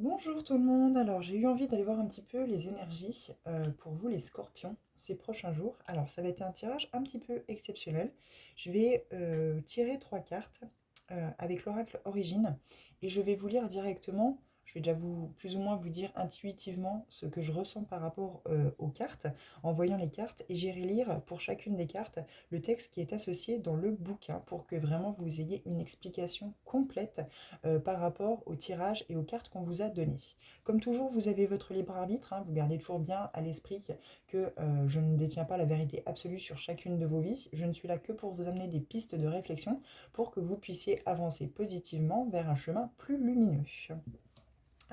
Bonjour tout le monde, alors j'ai eu envie d'aller voir un petit peu les énergies pour vous les scorpions ces prochains jours. Alors ça va être un tirage un petit peu exceptionnel. Je vais tirer trois cartes avec l'oracle Origine et je vais vous lire directement. Je vais déjà vous plus ou moins vous dire intuitivement ce que je ressens par rapport aux cartes en voyant les cartes et j'irai lire pour chacune des cartes le texte qui est associé dans le bouquin pour que vraiment vous ayez une explication complète par rapport au tirage et aux cartes qu'on vous a données. Comme toujours, vous avez votre libre arbitre, hein, vous gardez toujours bien à l'esprit que je ne détiens pas la vérité absolue sur chacune de vos vies, je ne suis là que pour vous amener des pistes de réflexion pour que vous puissiez avancer positivement vers un chemin plus lumineux.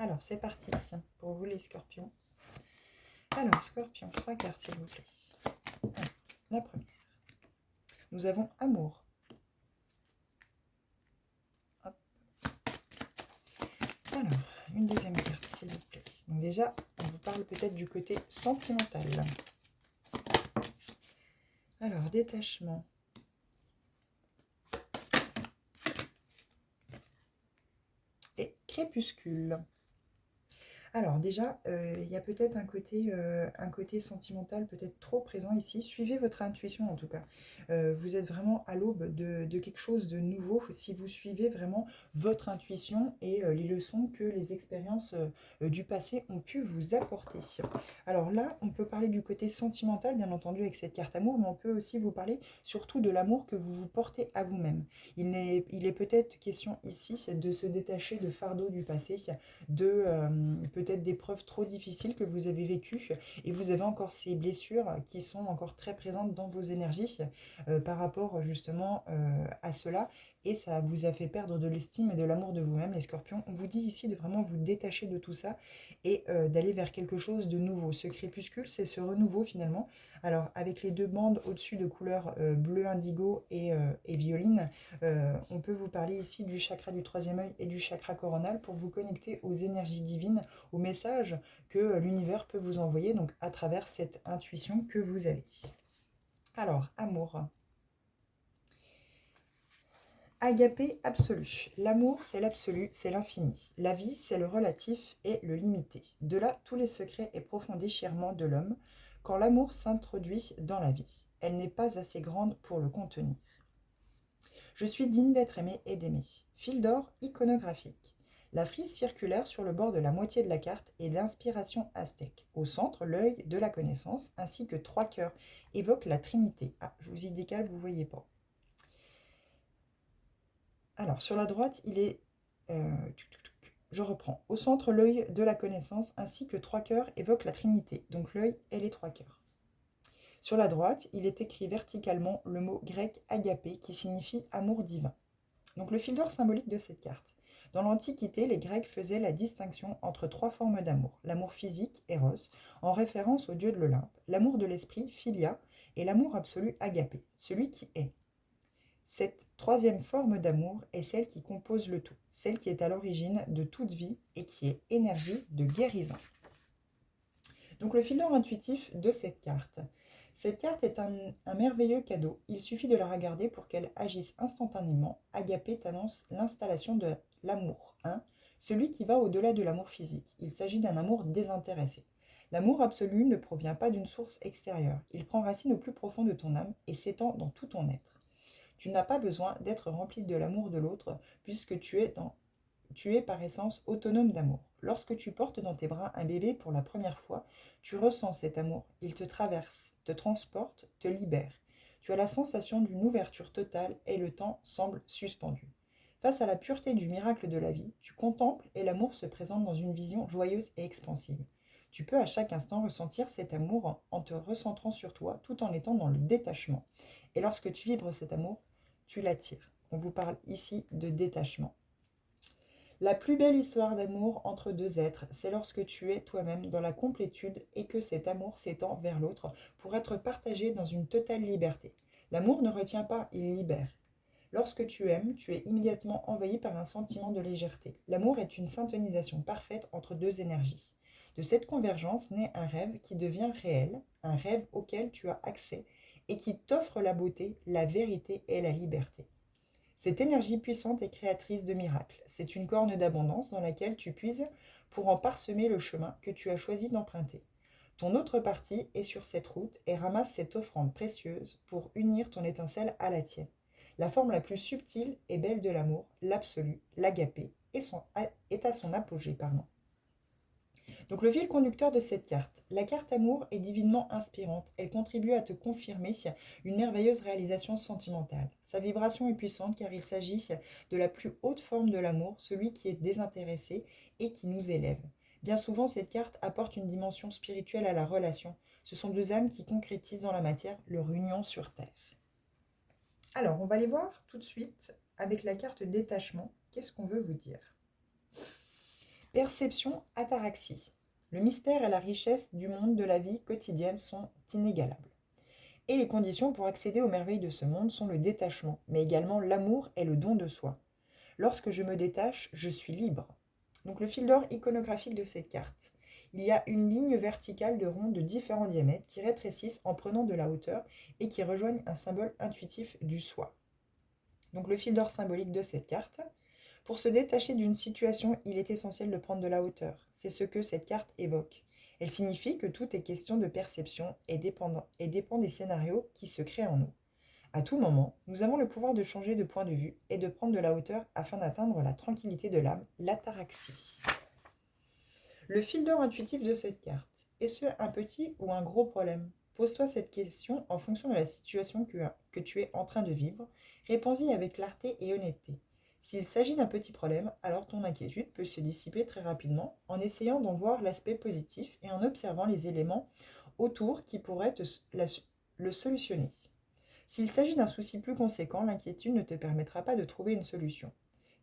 Alors c'est parti pour vous les scorpions. Alors scorpion, trois cartes s'il vous plaît. Alors, la première, nous avons amour. Hop. Alors, une deuxième carte, s'il vous plaît. Donc déjà, on vous parle peut-être du côté sentimental. Alors, détachement. Et crépuscule. Alors déjà, il y a peut-être un côté sentimental peut-être trop présent ici. Suivez votre intuition en tout cas. Vous êtes vraiment à l'aube de quelque chose de nouveau si vous suivez vraiment votre intuition et les leçons que les expériences du passé ont pu vous apporter. Alors là, on peut parler du côté sentimental, bien entendu, avec cette carte amour, mais on peut aussi vous parler surtout de l'amour que vous vous portez à vous-même. Il est peut-être question ici de se détacher de fardeaux du passé, de peut-être d'épreuves trop difficiles que vous avez vécues et vous avez encore ces blessures qui sont encore très présentes dans vos énergies par rapport justement à cela et ça vous a fait perdre de l'estime et de l'amour de vous-même les scorpions. On vous dit ici de vraiment vous détacher de tout ça et d'aller vers quelque chose de nouveau. Ce crépuscule, c'est ce renouveau finalement. Alors avec les deux bandes au-dessus de couleur bleu indigo et violine, on peut vous parler ici du chakra du troisième œil et du chakra coronal pour vous connecter aux énergies divines, aux messages que l'univers peut vous envoyer donc à travers cette intuition que vous avez. Alors, amour. Agapé absolu. L'amour, c'est l'absolu, c'est l'infini. La vie, c'est le relatif et le limité. De là, tous les secrets et profonds déchirements de l'homme quand l'amour s'introduit dans la vie. Elle n'est pas assez grande pour le contenir. Je suis digne d'être aimé et d'aimer. Fil d'or iconographique. La frise circulaire sur le bord de la moitié de la carte est d'inspiration aztèque. Au centre, l'œil de la connaissance, ainsi que trois cœurs, évoquent la Trinité. Ah, je vous y décale, vous ne voyez pas. Alors, sur la droite, il est... euh, je reprends. Au centre, l'œil de la connaissance, ainsi que trois cœurs, évoquent la Trinité. Donc l'œil et les trois cœurs. Sur la droite, il est écrit verticalement le mot grec agapé, qui signifie amour divin. Donc le fil d'or symbolique de cette carte. Dans l'Antiquité, les Grecs faisaient la distinction entre trois formes d'amour. L'amour physique, Eros, en référence au dieu de l'Olympe, l'amour de l'esprit, Philia, et l'amour absolu, Agapé, celui qui est. Cette troisième forme d'amour est celle qui compose le tout, celle qui est à l'origine de toute vie et qui est énergie de guérison. Donc le fil d'or intuitif de cette carte. Cette carte est un merveilleux cadeau. Il suffit de la regarder pour qu'elle agisse instantanément. Agapé t'annonce l'installation de l'amour, hein, celui qui va au-delà de l'amour physique. Il s'agit d'un amour désintéressé. L'amour absolu ne provient pas d'une source extérieure. Il prend racine au plus profond de ton âme et s'étend dans tout ton être. Tu n'as pas besoin d'être rempli de l'amour de l'autre puisque tu es par essence autonome d'amour. Lorsque tu portes dans tes bras un bébé pour la première fois, tu ressens cet amour. Il te traverse, te transporte, te libère. Tu as la sensation d'une ouverture totale et le temps semble suspendu. Face à la pureté du miracle de la vie, tu contemples et l'amour se présente dans une vision joyeuse et expansive. Tu peux à chaque instant ressentir cet amour en te recentrant sur toi tout en étant dans le détachement. Et lorsque tu vibres cet amour, tu l'attires. On vous parle ici de détachement. La plus belle histoire d'amour entre deux êtres, c'est lorsque tu es toi-même dans la complétude et que cet amour s'étend vers l'autre pour être partagé dans une totale liberté. L'amour ne retient pas, il libère. Lorsque tu aimes, tu es immédiatement envahi par un sentiment de légèreté. L'amour est une syntonisation parfaite entre deux énergies. De cette convergence naît un rêve qui devient réel, un rêve auquel tu as accès et qui t'offre la beauté, la vérité et la liberté. Cette énergie puissante est créatrice de miracles. C'est une corne d'abondance dans laquelle tu puises pour en parsemer le chemin que tu as choisi d'emprunter. Ton autre partie est sur cette route et ramasse cette offrande précieuse pour unir ton étincelle à la tienne. La forme la plus subtile et belle de l'amour, l'absolu, l'agapé, est à son apogée. Donc le fil conducteur de cette carte. La carte amour est divinement inspirante. Elle contribue à te confirmer une merveilleuse réalisation sentimentale. Sa vibration est puissante car il s'agit de la plus haute forme de l'amour, celui qui est désintéressé et qui nous élève. Bien souvent, cette carte apporte une dimension spirituelle à la relation. Ce sont deux âmes qui concrétisent dans la matière leur union sur Terre. Alors, on va les voir tout de suite avec la carte détachement. Qu'est-ce qu'on veut vous dire? Perception ataraxie. Le mystère et la richesse du monde de la vie quotidienne sont inégalables. Et les conditions pour accéder aux merveilles de ce monde sont le détachement, mais également l'amour et le don de soi. Lorsque je me détache, je suis libre. Donc le fil d'or iconographique de cette carte. Il y a une ligne verticale de ronds de différents diamètres qui rétrécissent en prenant de la hauteur et qui rejoignent un symbole intuitif du soi. Donc le fil d'or symbolique de cette carte. Pour se détacher d'une situation, il est essentiel de prendre de la hauteur. C'est ce que cette carte évoque. Elle signifie que tout est question de perception et dépend des scénarios qui se créent en nous. À tout moment, nous avons le pouvoir de changer de point de vue et de prendre de la hauteur afin d'atteindre la tranquillité de l'âme, l'ataraxie. Le fil d'or intuitif de cette carte. Est-ce un petit ou un gros problème? Pose-toi cette question en fonction de la situation que tu es en train de vivre. Réponds-y avec clarté et honnêteté. S'il s'agit d'un petit problème, alors ton inquiétude peut se dissiper très rapidement en essayant d'en voir l'aspect positif et en observant les éléments autour qui pourraient le solutionner. S'il s'agit d'un souci plus conséquent, l'inquiétude ne te permettra pas de trouver une solution.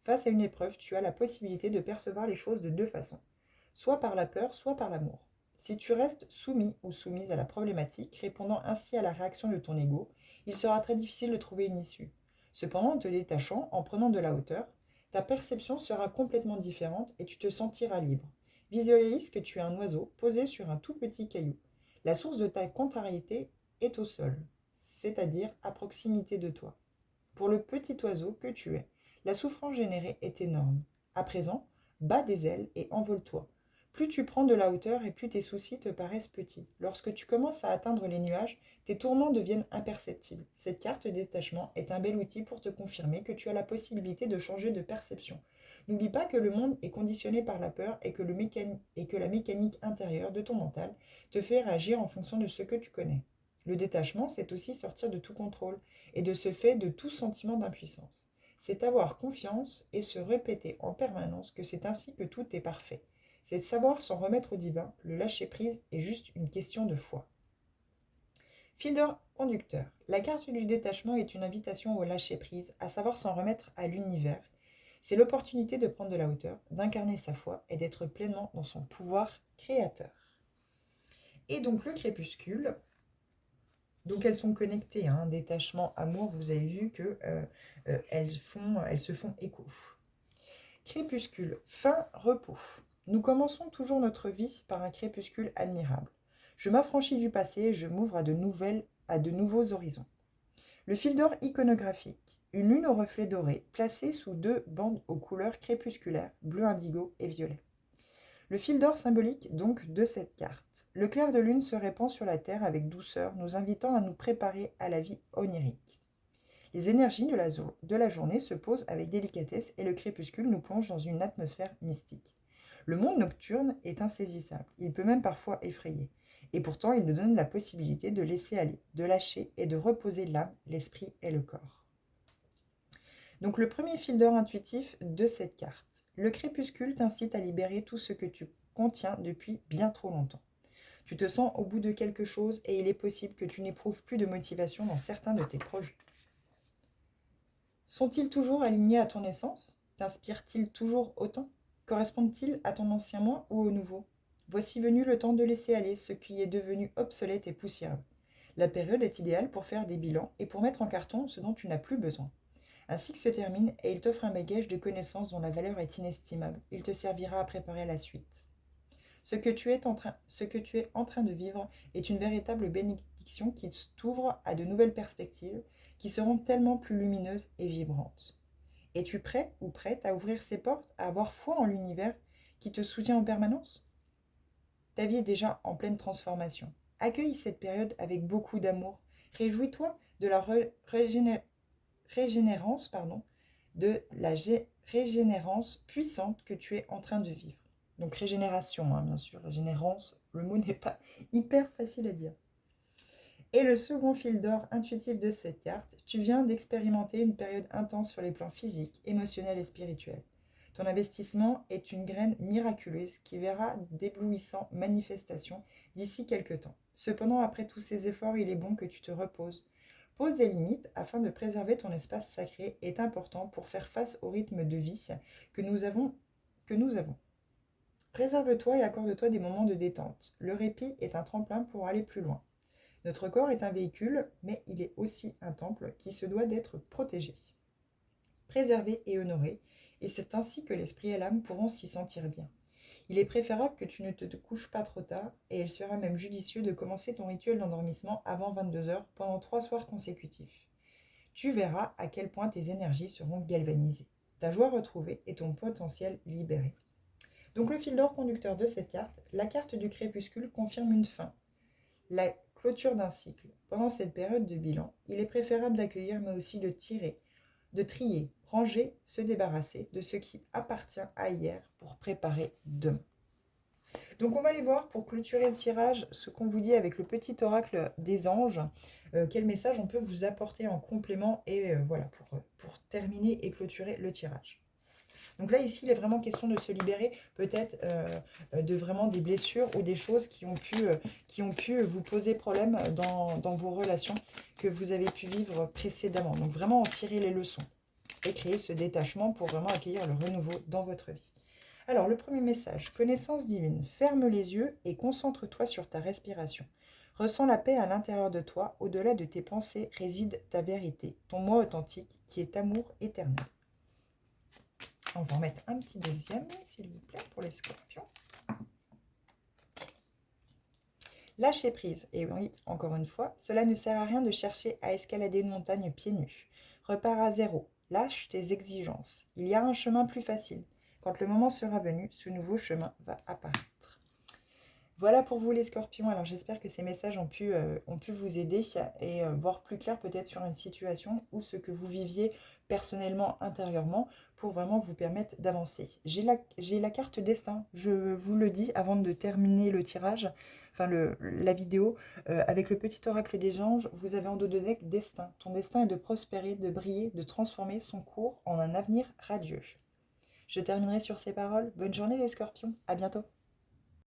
Face à une épreuve, tu as la possibilité de percevoir les choses de deux façons, soit par la peur, soit par l'amour. Si tu restes soumis ou soumise à la problématique, répondant ainsi à la réaction de ton ego, il sera très difficile de trouver une issue. Cependant, en te détachant, en prenant de la hauteur, ta perception sera complètement différente et tu te sentiras libre. Visualise que tu es un oiseau posé sur un tout petit caillou. La source de ta contrariété est au sol, c'est-à-dire à proximité de toi. Pour le petit oiseau que tu es, la souffrance générée est énorme. À présent, bats des ailes et envole-toi. Plus tu prends de la hauteur et plus tes soucis te paraissent petits. Lorsque tu commences à atteindre les nuages, tes tourments deviennent imperceptibles. Cette carte détachement est un bel outil pour te confirmer que tu as la possibilité de changer de perception. N'oublie pas que le monde est conditionné par la peur et que la mécanique intérieure de ton mental te fait réagir en fonction de ce que tu connais. Le détachement, c'est aussi sortir de tout contrôle et de ce fait de tout sentiment d'impuissance. C'est avoir confiance et se répéter en permanence que c'est ainsi que tout est parfait. C'est de savoir s'en remettre au divin, le lâcher-prise est juste une question de foi. Fil d'or conducteur. La carte du détachement est une invitation au lâcher-prise, à savoir s'en remettre à l'univers. C'est l'opportunité de prendre de la hauteur, d'incarner sa foi et d'être pleinement dans son pouvoir créateur. Et donc le crépuscule, donc elles sont connectées, hein, détachement, amour, vous avez vu que elles se font écho. Crépuscule, fin, repos. Nous commençons toujours notre vie par un crépuscule admirable. Je m'affranchis du passé et je m'ouvre à de nouveaux horizons. Le fil d'or iconographique. Une lune au reflet doré, placée sous deux bandes aux couleurs crépusculaires, bleu indigo et violet. Le fil d'or symbolique donc de cette carte. Le clair de lune se répand sur la terre avec douceur, nous invitant à nous préparer à la vie onirique. Les énergies de la journée se posent avec délicatesse et le crépuscule nous plonge dans une atmosphère mystique. Le monde nocturne est insaisissable, il peut même parfois effrayer. Et pourtant, il nous donne la possibilité de laisser aller, de lâcher et de reposer l'âme, l'esprit et le corps. Donc le premier fil d'or intuitif de cette carte. Le crépuscule t'incite à libérer tout ce que tu contiens depuis bien trop longtemps. Tu te sens au bout de quelque chose et il est possible que tu n'éprouves plus de motivation dans certains de tes projets. Sont-ils toujours alignés à ton essence? T'inspirent-ils toujours autant? Correspondent-ils à ton ancien moi ou au nouveau? Voici venu le temps de laisser aller ce qui est devenu obsolète et poussiéreux. La période est idéale pour faire des bilans et pour mettre en carton ce dont tu n'as plus besoin. Un cycle se termine et il t'offre un bagage de connaissances dont la valeur est inestimable. Il te servira à préparer la suite. Ce que tu es en train de vivre est une véritable bénédiction qui t'ouvre à de nouvelles perspectives qui seront tellement plus lumineuses et vibrantes. Es-tu prêt ou prête à ouvrir ses portes, à avoir foi en l'univers qui te soutient en permanence? Ta vie est déjà en pleine transformation. Accueille cette période avec beaucoup d'amour. Réjouis-toi de la régénérance, régénérance puissante que tu es en train de vivre. Donc régénération, hein, bien sûr, régénérance, le mot n'est pas hyper facile à dire. Et le second fil d'or intuitif de cette carte, tu viens d'expérimenter une période intense sur les plans physiques, émotionnels et spirituels. Ton investissement est une graine miraculeuse qui verra d'éblouissantes manifestations d'ici quelques temps. Cependant, après tous ces efforts, il est bon que tu te reposes. Pose des limites afin de préserver ton espace sacré est important pour faire face au rythme de vie que nous avons. Préserve-toi et accorde-toi des moments de détente. Le répit est un tremplin pour aller plus loin. Notre corps est un véhicule, mais il est aussi un temple qui se doit d'être protégé, préservé et honoré, et c'est ainsi que l'esprit et l'âme pourront s'y sentir bien. Il est préférable que tu ne te couches pas trop tard, et il sera même judicieux de commencer ton rituel d'endormissement avant 22 heures pendant 3 soirs consécutifs. Tu verras à quel point tes énergies seront galvanisées, ta joie retrouvée et ton potentiel libéré. Donc le fil d'or conducteur de cette carte, la carte du crépuscule confirme une fin, la clôture d'un cycle. Pendant cette période de bilan, il est préférable d'accueillir mais aussi de trier, ranger, se débarrasser de ce qui appartient à hier pour préparer demain. Donc on va aller voir pour clôturer le tirage ce qu'on vous dit avec le petit oracle des anges, quel message on peut vous apporter en complément et voilà pour terminer et clôturer le tirage. Donc là, ici, il est vraiment question de se libérer peut-être de vraiment des blessures ou des choses qui ont pu vous poser problème dans vos relations que vous avez pu vivre précédemment. Donc vraiment en tirer les leçons et créer ce détachement pour vraiment accueillir le renouveau dans votre vie. Alors, le premier message, connaissance divine. Ferme les yeux et concentre-toi sur ta respiration. Ressens la paix à l'intérieur de toi. Au-delà de tes pensées réside ta vérité, ton moi authentique qui est amour éternel. On va en mettre un petit deuxième, s'il vous plaît, pour les scorpions. Lâcher prise. Et oui, encore une fois, cela ne sert à rien de chercher à escalader une montagne pieds nus. Repars à zéro. Lâche tes exigences. Il y a un chemin plus facile. Quand le moment sera venu, ce nouveau chemin va apparaître. Voilà pour vous les scorpions. Alors j'espère que ces messages ont pu vous aider et voir plus clair peut-être sur une situation ou ce que vous viviez personnellement, intérieurement, pour vraiment vous permettre d'avancer. J'ai la carte destin, je vous le dis avant de terminer le tirage, enfin la vidéo, avec le petit oracle des anges, vous avez en dos de deck destin. Ton destin est de prospérer, de briller, de transformer son cours en un avenir radieux. Je terminerai sur ces paroles. Bonne journée les scorpions, à bientôt.